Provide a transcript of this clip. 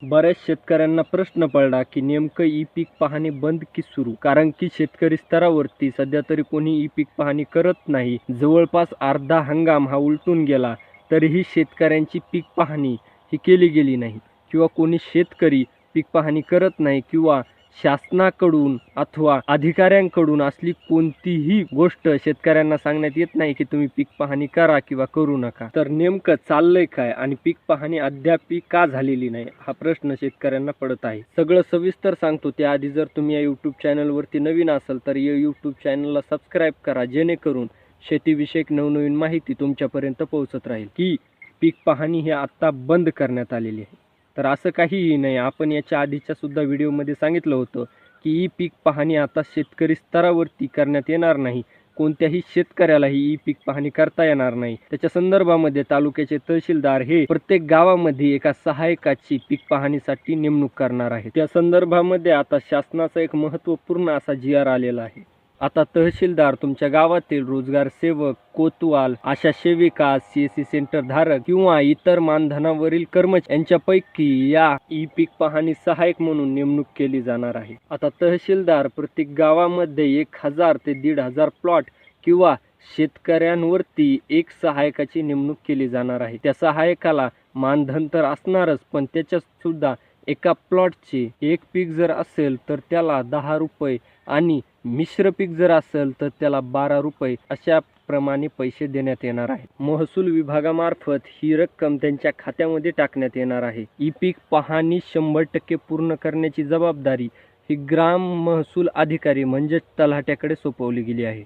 बऱ्याच शेतकऱ्यांना प्रश्न पडला की नेमकं ई पीक पाहणी बंद की सुरू, कारण की शेतकरी स्तरावरती सध्या तरी कोणी ई पीक पाहणी करत नाही. जवळपास अर्धा हंगाम हा उलटून गेला तरीही शेतकऱ्यांची पीक पाहणी ही केली गेली नाही किंवा कोणी शेतकरी पीक पाहणी करत नाही किंवा शासनाकडून अथवा अधिकाऱ्यांकडून असली कोणतीही गोष्ट शेतकऱ्यांना सांगण्यात येत नाही की तुम्ही पीक पाहणी करा किंवा करू नका. तर नेमकं चाललंय काय आणि पीक पाहणी अद्याप का झालेली नाही हा प्रश्न शेतकऱ्यांना पडत आहे. सगळं सविस्तर सांगतो. त्याआधी जर तुम्ही या यूट्यूब चॅनलवरती नवीन असाल तर या यूट्यूब चॅनलला सबस्क्राईब करा, जेणेकरून शेतीविषयक नवनवीन माहिती तुमच्यापर्यंत पोहोचत राहील. की पीक पाहणी ही आत्ता बंद करण्यात आलेली आहे. तर असं काहीही नाही. आपण याच्या आधीच्या सुद्धा व्हिडिओमध्ये सांगितलं होतं की ई पीक पाहणी आता शेतकरी स्तरावरती करण्यात येणार नाही. कोणत्याही शेतकऱ्यालाही ई पीक पाहणी करता येणार नाही. त्याच्या संदर्भामध्ये तालुक्याचे तहसीलदार हे प्रत्येक गावामध्ये एका सहाय्यकाची पीक पाहणीसाठी नेमणूक करणार आहे. त्या संदर्भामध्ये आता शासनाचा एक महत्त्वपूर्ण असा GR आलेला आहे. आता तहसीलदार तुमच्या गावातील रोजगार सेवक, कोतवाल, आशा सेविका, CSC सेंटर धारक किंवा इतर मानधनावरील कर्मचारी यांच्यापैकी या ई पीक पाहणी सहाय्यक म्हणून नेमणूक केली जाणार आहे. आता तहसीलदार प्रत्येक गावामध्ये 1000 ते 1500 प्लॉट किंवा शेतकऱ्यांवरती एक सहाय्यकाची नेमणूक केली जाणार आहे. त्या सहाय्यकाला मानधन तर असणारच, पण त्याच्यात सुद्धा एका प्लॉटचे एक पीक जर असेल तर त्याला 10 रुपये आणि मिश्र पीक जर असेल तर त्याला 12 रुपये अशा प्रमाणे पैसे देण्यात येणार आहेत. महसूल विभागामार्फत ही रक्कम त्यांच्या खात्यामध्ये टाकण्यात येणार आहे. ई पीक पाहणी 100% पूर्ण करण्याची जबाबदारी ही ग्राम महसूल अधिकारी म्हणजेच तलाठ्याकडे सोपवली गेली आहे.